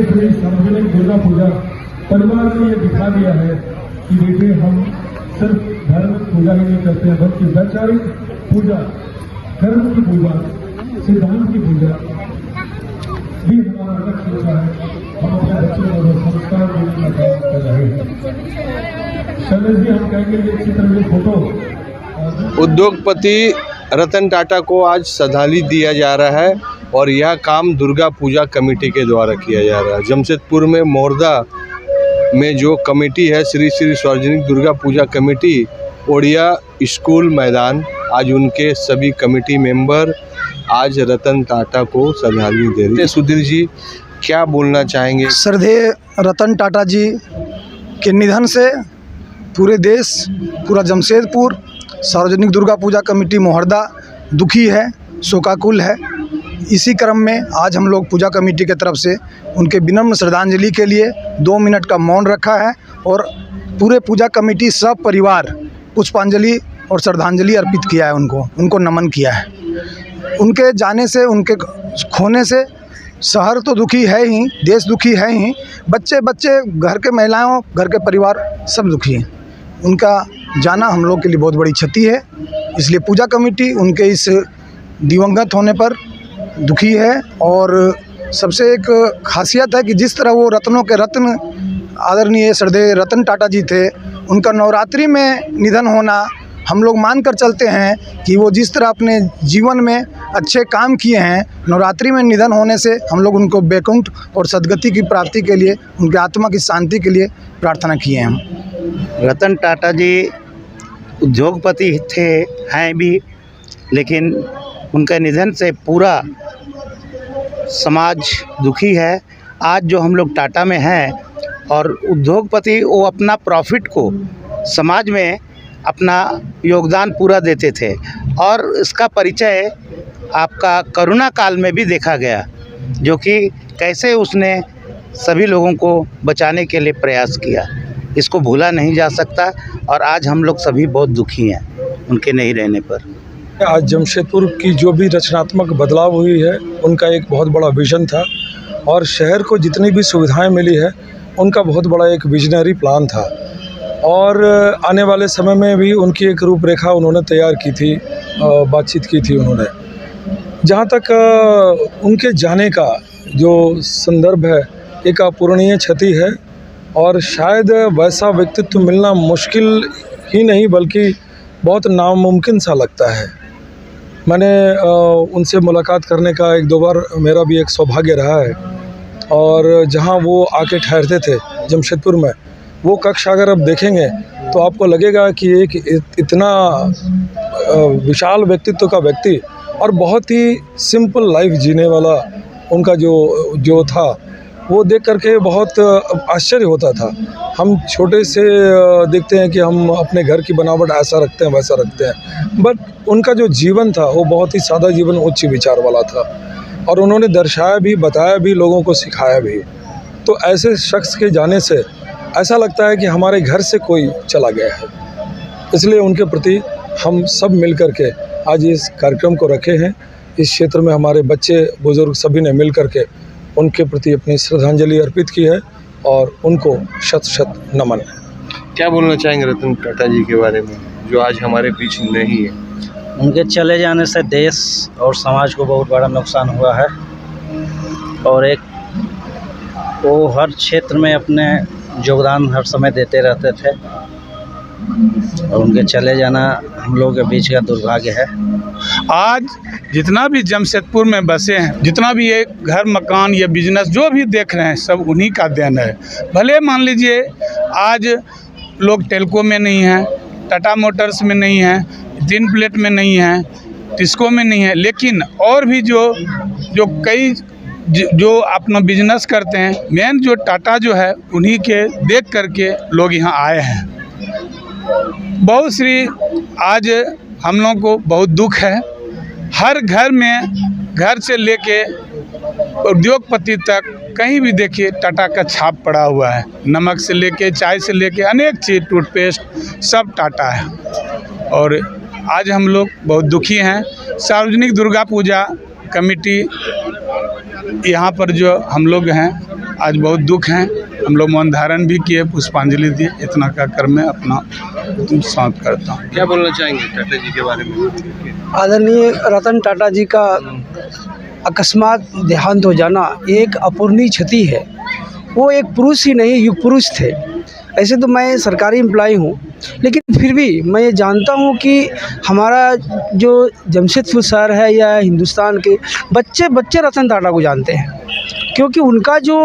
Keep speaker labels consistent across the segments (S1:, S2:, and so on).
S1: श्री सार्वजनिक दुर्गा पूजा परिवार ने ये दिखा दिया है कि देखिए हम सिर्फ धार्मिक पूजा ही नहीं करते हैं, बल्कि वैचारिक पूजा, धर्म की पूजा, सिद्धांत की पूजा भी हमारा लक्ष्य होता है। हम अपने बच्चों को संस्कार देने का काम कर रहे हैं। शैलेश जी, हम कहेंगे ये चित्र, ये फोटो
S2: उद्योगपति रतन टाटा को आज श्रद्धांजलि दिया जा रहा है और यह काम दुर्गा पूजा कमेटी के द्वारा किया जा रहा है। जमशेदपुर में मोहर्दा में जो कमेटी है, श्री श्री सार्वजनिक दुर्गा पूजा कमेटी, ओडिया स्कूल मैदान, आज उनके सभी कमेटी मेंबर आज रतन टाटा को श्रद्धांजलि दे रहे हैं। सुधीर जी, क्या बोलना चाहेंगे?
S3: श्रद्धेय रतन टाटा जी के निधन से पूरे देश, पूरा जमशेदपुर, सार्वजनिक दुर्गा पूजा कमेटी मोहर्दा दुखी है, शोकाकुल है। इसी क्रम में आज हम लोग पूजा कमेटी की तरफ से उनके विनम्र श्रद्धांजलि के लिए 2 मिनट का मौन रखा है और पूरे पूजा कमेटी सब परिवार पुष्पांजलि और श्रद्धांजलि अर्पित किया है, उनको नमन किया है। उनके जाने से, उनके खोने से शहर तो दुखी है ही, देश दुखी है ही, बच्चे घर के महिलाओं, घर के परिवार सब दुखी हैं। उनका जाना हम लोग के लिए बहुत बड़ी क्षति है, इसलिए पूजा कमेटी उनके इस दिवंगत होने पर दुखी है। और सबसे एक खासियत है कि जिस तरह वो रत्नों के रत्न आदरणीय श्रद्धेय रतन टाटा जी थे, उनका नवरात्रि में निधन होना हम लोग मान कर चलते हैं कि वो जिस तरह अपने जीवन में अच्छे काम किए हैं, नवरात्रि में निधन होने से हम लोग उनको वैकुंठ और सद्गति की प्राप्ति के लिए, उनकी आत्मा की शांति के लिए प्रार्थना किए हैं हम।
S4: रतन टाटा जी उद्योगपति थे, हैं भी, लेकिन उनके निधन से पूरा समाज दुखी है। आज जो हम लोग टाटा में हैं और उद्योगपति, वो अपना प्रॉफिट को समाज में अपना योगदान पूरा देते थे और इसका परिचय आपका कोरोना काल में भी देखा गया, जो कि कैसे उसने सभी लोगों को बचाने के लिए प्रयास किया। इसको भूला नहीं जा सकता और आज हम लोग सभी बहुत दुखी हैं उनके नहीं रहने पर।
S1: आज जमशेदपुर की जो भी रचनात्मक बदलाव हुई है, उनका एक बहुत बड़ा विजन था और शहर को जितनी भी सुविधाएं मिली है, उनका बहुत बड़ा एक विजनरी प्लान था और आने वाले समय में भी उनकी एक रूपरेखा उन्होंने तैयार की थी, बातचीत की थी उन्होंने। जहाँ तक उनके जाने का जो संदर्भ है, एक अपूरणीय क्षति है और शायद वैसा व्यक्तित्व मिलना मुश्किल ही नहीं बल्कि बहुत नामुमकिन सा लगता है। मैंने उनसे मुलाकात करने का 1-2 बार मेरा भी एक सौभाग्य रहा है और जहाँ वो आके ठहरते थे जमशेदपुर में, वो कक्ष अगर आप देखेंगे तो आपको लगेगा कि एक इतना विशाल व्यक्तित्व का व्यक्ति और बहुत ही सिंपल लाइफ जीने वाला उनका जो था, वो देख करके बहुत आश्चर्य होता था। हम छोटे से देखते हैं कि हम अपने घर की बनावट ऐसा रखते हैं, वैसा रखते हैं, बट उनका जो जीवन था वो बहुत ही सादा जीवन, उच्च विचार वाला था और उन्होंने दर्शाया भी, बताया भी, लोगों को सिखाया भी। तो ऐसे शख्स के जाने से ऐसा लगता है कि हमारे घर से कोई चला गया है। इसलिए उनके प्रति हम सब मिल कर के आज इस कार्यक्रम को रखे हैं। इस क्षेत्र में हमारे बच्चे, बुजुर्ग सभी ने मिल कर के उनके प्रति अपनी श्रद्धांजलि अर्पित की है और उनको शत शत नमन है।
S2: क्या बोलना चाहेंगे रतन टाटा जी के बारे में, जो आज हमारे बीच नहीं है?
S5: उनके चले जाने से देश और समाज को बहुत बड़ा नुकसान हुआ है और वो हर क्षेत्र में अपने योगदान हर समय देते रहते थे और उनके चले जाना हम लोगों के बीच का दुर्भाग्य है।
S6: आज जितना भी जमशेदपुर में बसे हैं, जितना भी ये घर, मकान या बिजनेस जो भी देख रहे हैं, सब उन्हीं का देन है। भले मान लीजिए आज लोग टेल्को में नहीं हैं, टाटा मोटर्स में नहीं हैं, तीन प्लेट में नहीं हैं, टिस्को में नहीं है, लेकिन और भी जो कई जो अपना बिजनेस करते हैं, मेन जो टाटा जो है, उन्हीं के देख करके लोग यहाँ आए हैं। बहुत श्री आज हम लोगों को बहुत दुख है। हर घर में, घर से लेके उद्योगपति तक कहीं भी देखिए टाटा का छाप पड़ा हुआ है। नमक से लेके, चाय से लेके, अनेक चीज़, टूथपेस्ट, सब टाटा है और आज हम लोग बहुत दुखी हैं। सार्वजनिक दुर्गा पूजा कमेटी यहाँ पर जो हम लोग हैं, आज बहुत दुख है। हम लोग मौन धारण भी किए, पुष्पांजलि दिए। इतना कहकर मैं अपना समाप्त करता हूँ।
S2: क्या बोलना चाहेंगे टाटा जी के बारे में?
S3: आदरणीय रतन टाटा जी का अकस्मात देहांत हो जाना एक अपूर्णीय क्षति है। वो एक पुरुष ही नहीं, युग पुरुष थे। ऐसे तो मैं सरकारी एम्प्लॉय हूँ, लेकिन फिर भी मैं ये जानता हूँ कि हमारा जो जमशेदपुर शहर है या हिंदुस्तान के बच्चे रतन टाटा को जानते हैं, क्योंकि उनका जो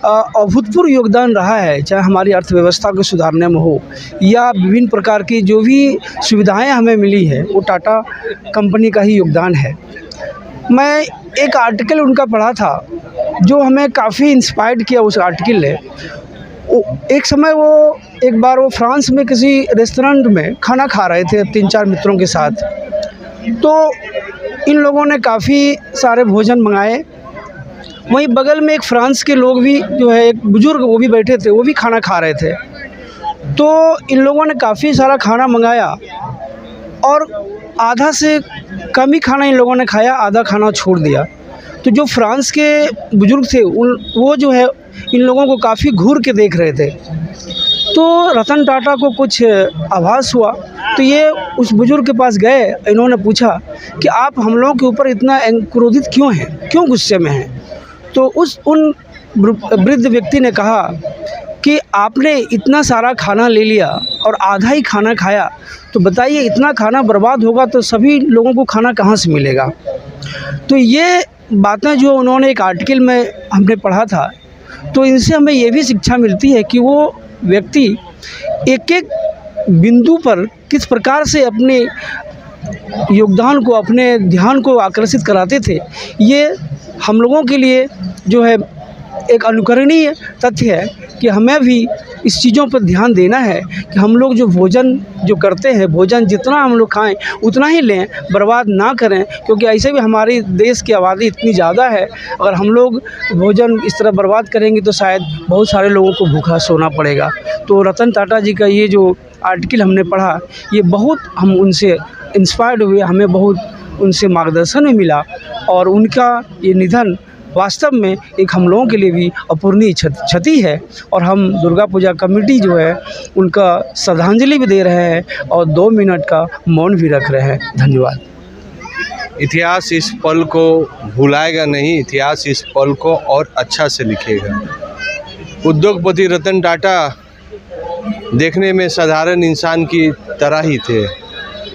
S3: अभूतपूर्व योगदान रहा है, चाहे हमारी अर्थव्यवस्था को सुधारने में हो या विभिन्न प्रकार की जो भी सुविधाएं हमें मिली है, वो टाटा कंपनी का ही योगदान है। मैं एक आर्टिकल उनका पढ़ा था जो हमें काफ़ी इंस्पायर्ड किया। उस आर्टिकल ने एक बार वो फ्रांस में किसी रेस्टोरेंट में खाना खा रहे थे 3-4 मित्रों के साथ। तो इन लोगों ने काफ़ी सारे भोजन मंगाए। वहीं बगल में एक फ्रांस के लोग भी जो है, एक बुजुर्ग वो भी बैठे थे, वो भी खाना खा रहे थे। तो इन लोगों ने काफ़ी सारा खाना मंगाया और आधा से कम ही खाना इन लोगों ने खाया, आधा खाना छोड़ दिया। तो जो फ्रांस के बुजुर्ग थे वो जो है इन लोगों को काफ़ी घूर के देख रहे थे। तो रतन टाटा को कुछ आभास हुआ, तो ये उस बुजुर्ग के पास गए। इन्होंने पूछा कि आप हम लोगों के ऊपर इतना क्रोधित क्यों हैं, क्यों गुस्से में हैं? तो उन वृद्ध व्यक्ति ने कहा कि आपने इतना सारा खाना ले लिया और आधा ही खाना खाया, तो बताइए इतना खाना बर्बाद होगा तो सभी लोगों को खाना कहाँ से मिलेगा? तो ये बातें जो उन्होंने एक आर्टिकल में हमने पढ़ा था, तो इनसे हमें ये भी शिक्षा मिलती है कि वो व्यक्ति एक बिंदु पर किस प्रकार से अपने योगदान को, अपने ध्यान को आकर्षित कराते थे। ये हम लोगों के लिए जो है एक अनुकरणीय तथ्य है कि हमें भी इस चीज़ों पर ध्यान देना है कि हम लोग जो भोजन जो करते हैं, भोजन जितना हम लोग खाएं उतना ही लें, बर्बाद ना करें। क्योंकि ऐसे भी हमारी देश की आबादी इतनी ज़्यादा है, अगर हम लोग भोजन इस तरह बर्बाद करेंगे तो शायद बहुत सारे लोगों को भूखा सोना पड़ेगा। तो रतन टाटा जी का ये जो आर्टिकल हमने पढ़ा, ये बहुत हम उनसे इंस्पायर्ड हुए, हमें बहुत उनसे मार्गदर्शन भी मिला। और उनका ये निधन वास्तव में एक हम लोगों के लिए भी अपूर्णीय क्षति है। और हम दुर्गा पूजा कमेटी जो है उनका श्रद्धांजलि भी दे रहे हैं और 2 मिनट का मौन भी रख रहे हैं। धन्यवाद।
S2: इतिहास इस पल को भुलाएगा नहीं, इतिहास इस पल को और अच्छा से लिखेगा। उद्योगपति रतन टाटा देखने में साधारण इंसान की तरह ही थे।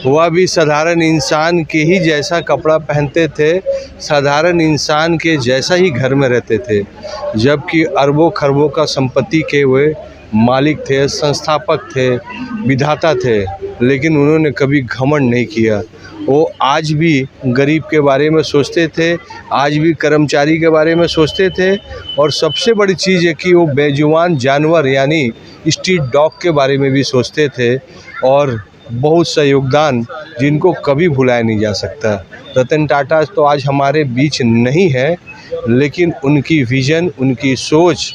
S2: वह भी साधारण इंसान के ही जैसा कपड़ा पहनते थे, साधारण इंसान के जैसा ही घर में रहते थे, जबकि अरबों खरबों का संपत्ति के वे मालिक थे, संस्थापक थे, विधाता थे। लेकिन उन्होंने कभी घमंड नहीं किया। वो आज भी गरीब के बारे में सोचते थे, आज भी कर्मचारी के बारे में सोचते थे, और सबसे बड़ी चीज़ है कि वो बेजुबान जानवर यानी स्ट्रीट डॉग के बारे में भी सोचते थे। और बहुत सा योगदान जिनको कभी भुलाया नहीं जा सकता। रतन टाटा तो आज हमारे बीच नहीं है, लेकिन उनकी विज़न, उनकी सोच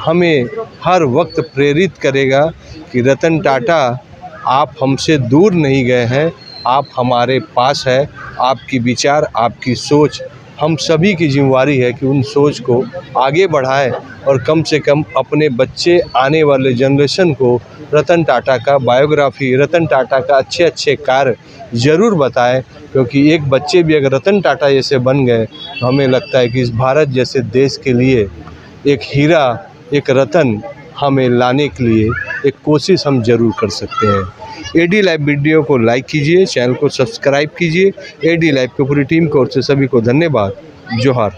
S2: हमें हर वक्त प्रेरित करेगा कि रतन टाटा आप हमसे दूर नहीं गए हैं, आप हमारे पास है। आपकी विचार, आपकी सोच, हम सभी की जिम्मेवारी है कि उन सोच को आगे बढ़ाएं और कम से कम अपने बच्चे, आने वाले जनरेशन को रतन टाटा का बायोग्राफी, रतन टाटा का अच्छे अच्छे कार्य ज़रूर बताएं। क्योंकि एक बच्चे भी अगर रतन टाटा जैसे बन गए तो हमें लगता है कि इस भारत जैसे देश के लिए एक हीरा, एक रतन हमें लाने के लिए एक कोशिश हम ज़रूर कर सकते हैं। एडी लाइव वीडियो को लाइक कीजिए, चैनल को सब्सक्राइब कीजिए। एडी लाइव की पूरी टीम की ओर से सभी को धन्यवाद। जोहार।